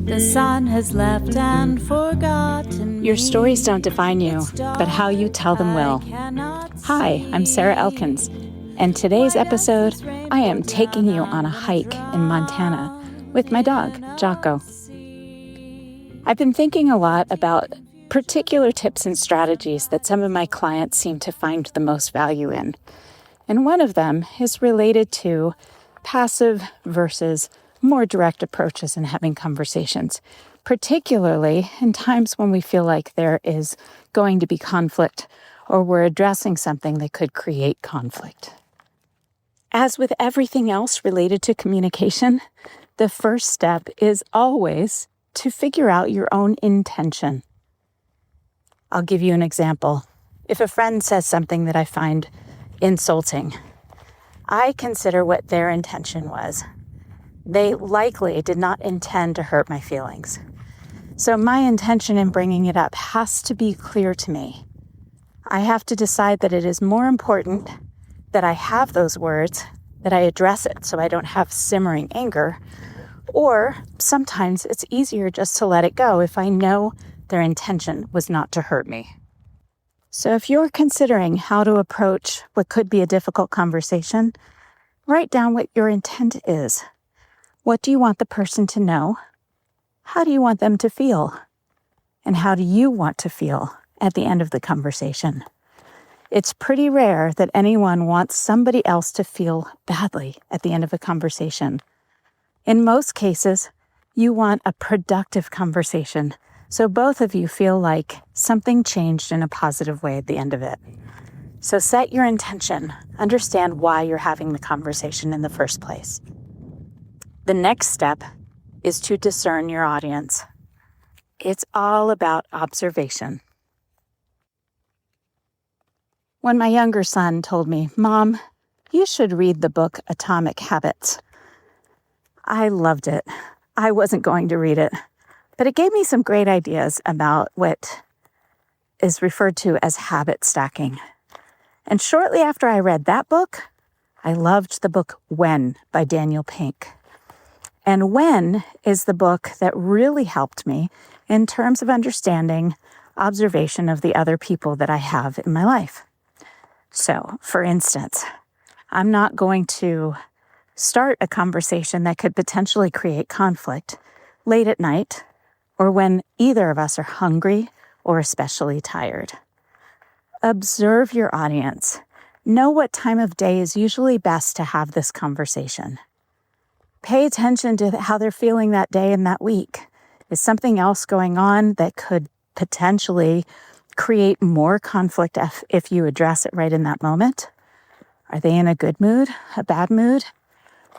The sun has left and forgotten me. Your stories don't define you, but how you tell them will. Hi, I'm Sarah Elkins, and today's episode, I am taking you on a hike in Montana with my dog, Jocko. I've been thinking a lot about particular tips and strategies that some of my clients seem to find the most value in. And one of them is related to passive versus more direct approaches in having conversations, particularly in times when we feel like there is going to be conflict or we're addressing something that could create conflict. As with everything else related to communication, the first step is always to figure out your own intention. I'll give you an example. If a friend says something that I find insulting, I consider what their intention was. They likely did not intend to hurt my feelings. So my intention in bringing it up has to be clear to me. I have to decide that it is more important that I have those words, that I address it so I don't have simmering anger, or sometimes it's easier just to let it go if I know their intention was not to hurt me. So if you're considering how to approach what could be a difficult conversation, write down what your intent is. What do you want the person to know? How do you want them to feel? And how do you want to feel at the end of the conversation? It's pretty rare that anyone wants somebody else to feel badly at the end of a conversation. In most cases, you want a productive conversation, so both of you feel like something changed in a positive way at the end of it. So set your intention. Understand why you're having the conversation in the first place. The next step is to discern your audience. It's all about observation. When my younger son told me, "Mom, you should read the book Atomic Habits," I loved it. I wasn't going to read it, but it gave me some great ideas about what is referred to as habit stacking. And shortly after I read that book, I loved the book When by Daniel Pink. And When is the book that really helped me in terms of understanding observation of the other people that I have in my life. So, for instance, I'm not going to start a conversation that could potentially create conflict late at night or when either of us are hungry or especially tired. Observe your audience. Know what time of day is usually best to have this conversation. Pay attention to how they're feeling that day and that week. Is something else going on that could potentially create more conflict if you address it right in that moment? Are they in a good mood, a bad mood?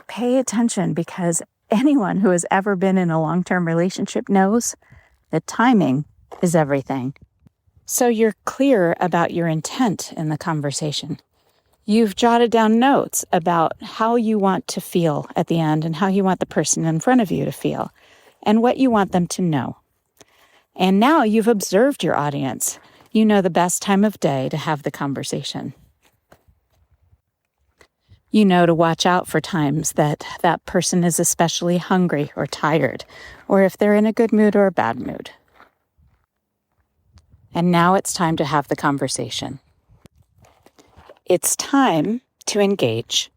Pay attention, because anyone who has ever been in a long-term relationship knows that timing is everything. So you're clear about your intent in the conversation. You've jotted down notes about how you want to feel at the end and how you want the person in front of you to feel and what you want them to know. And now you've observed your audience. You know the best time of day to have the conversation. You know to watch out for times that that person is especially hungry or tired, or if they're in a good mood or a bad mood. And now it's time to have the conversation. It's time to engage.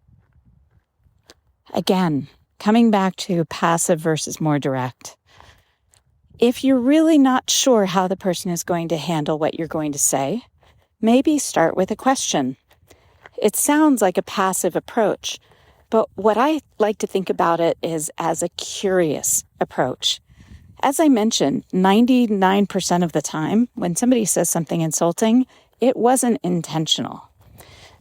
Again, coming back to passive versus more direct. If you're really not sure how the person is going to handle what you're going to say, maybe start with a question. It sounds like a passive approach, but what I like to think about it is as a curious approach. As I mentioned, 99% of the time, when somebody says something insulting, it wasn't intentional.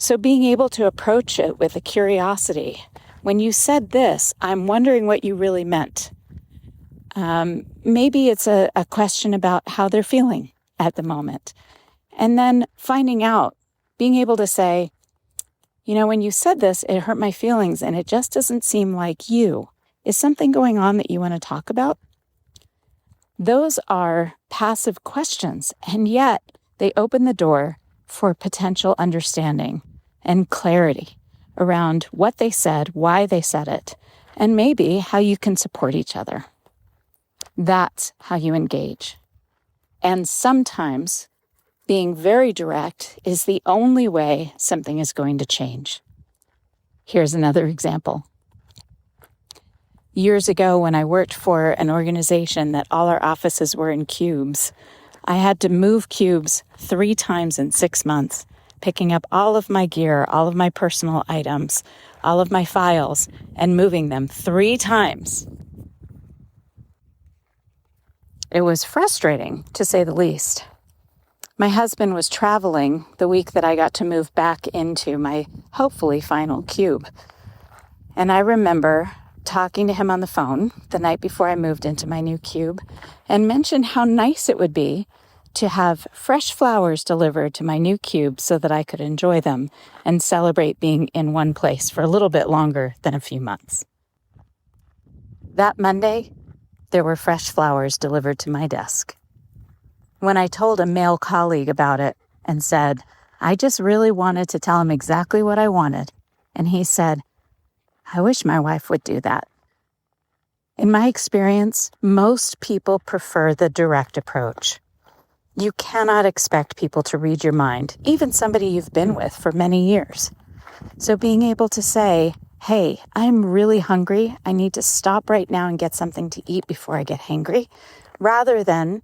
So being able to approach it with a curiosity. When you said this, I'm wondering what you really meant. Maybe it's a question about how they're feeling at the moment. And then finding out, being able to say, you know, when you said this, it hurt my feelings and it just doesn't seem like you. Is something going on that you want to talk about? Those are passive questions, and yet they open the door for potential understanding and clarity around what they said, why they said it, and maybe how you can support each other. That's how you engage. And sometimes being very direct is the only way something is going to change. Here's another example. Years ago, when I worked for an organization that all our offices were in cubes, I had to move cubes 3 times in 6 months, picking up all of my gear, all of my personal items, all of my files, and moving them 3 times. It was frustrating, to say the least. My husband was traveling the week that I got to move back into my hopefully final cube. And I remember talking to him on the phone the night before I moved into my new cube and mentioned how nice it would be to have fresh flowers delivered to my new cube so that I could enjoy them and celebrate being in one place for a little bit longer than a few months. That Monday, there were fresh flowers delivered to my desk. When I told a male colleague about it and said, I just really wanted to tell him exactly what I wanted, and he said, I wish my wife would do that. In my experience, most people prefer the direct approach. You cannot expect people to read your mind, even somebody you've been with for many years. So being able to say, hey, I'm really hungry. I need to stop right now and get something to eat before I get hangry, rather than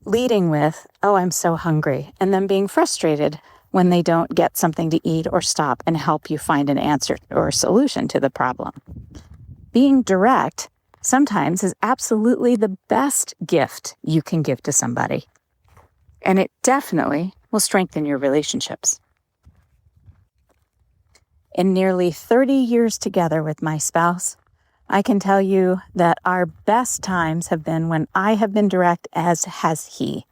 leading with, oh, I'm so hungry, and then being frustrated when they don't get something to eat or stop and help you find an answer or a solution to the problem. Being direct sometimes is absolutely the best gift you can give to somebody. And it definitely will strengthen your relationships. In nearly 30 years together with my spouse, I can tell you that our best times have been when I have been direct, as has he.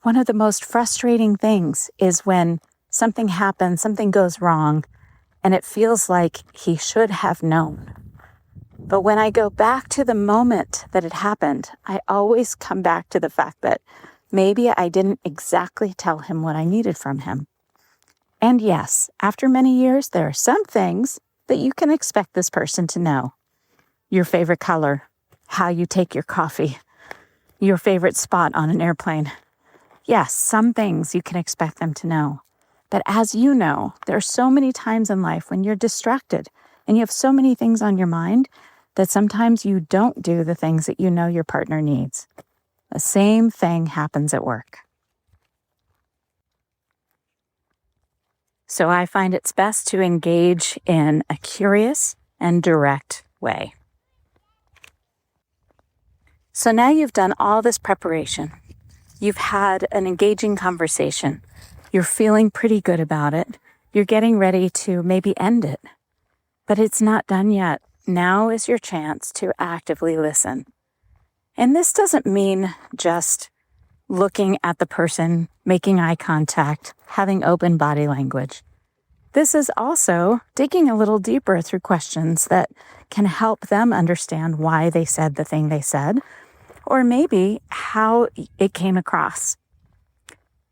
One of the most frustrating things is when something happens, something goes wrong, and it feels like he should have known. But when I go back to the moment that it happened, I always come back to the fact that maybe I didn't exactly tell him what I needed from him. And yes, after many years, there are some things that you can expect this person to know. Your favorite color, how you take your coffee, your favorite spot on an airplane. Yes, some things you can expect them to know. But as you know, there are so many times in life when you're distracted and you have so many things on your mind that sometimes you don't do the things that you know your partner needs. The same thing happens at work. So I find it's best to engage in a curious and direct way. So now you've done all this preparation. You've had an engaging conversation. You're feeling pretty good about it. You're getting ready to maybe end it. But it's not done yet. Now is your chance to actively listen. And this doesn't mean just looking at the person, making eye contact, having open body language. This is also digging a little deeper through questions that can help them understand why they said the thing they said, or maybe how it came across.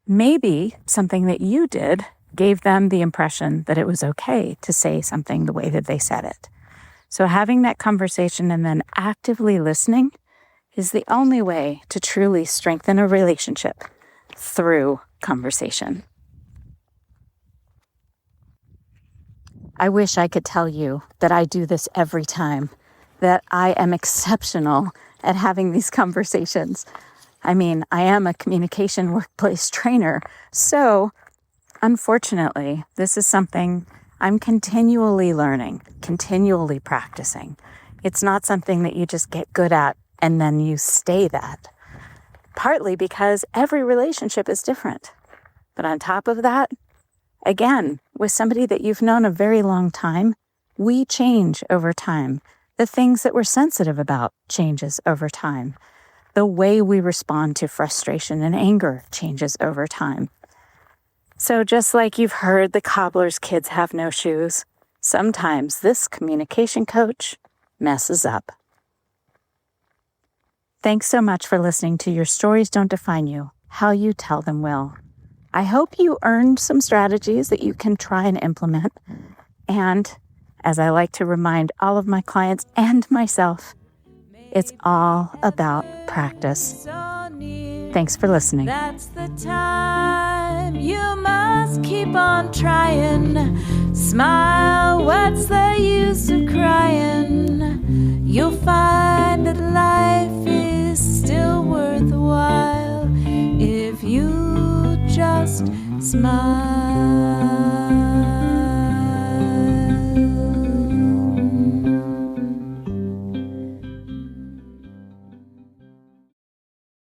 Maybe something that you did gave them the impression that it was okay to say something the way that they said it. So having that conversation and then actively listening is the only way to truly strengthen a relationship through conversation. I wish I could tell you that I do this every time, that I am exceptional at having these conversations. I mean, I am a communication workplace trainer, so unfortunately, this is something I'm continually learning, continually practicing. It's not something that you just get good at and then you stay that. Partly because every relationship is different. But on top of that, again, with somebody that you've known a very long time, we change over time. The things that we're sensitive about changes over time. The way we respond to frustration and anger changes over time. So just like you've heard the cobbler's kids have no shoes, sometimes this communication coach messes up. Thanks so much for listening to Your Stories Don't Define You, How You Tell Them Will. I hope you earned some strategies that you can try and implement. And as I like to remind all of my clients and myself, it's all about practice. Thanks for listening. That's the time you must keep on trying. Smile, what's the use of crying? You'll find that life is still worthwhile if you just smile.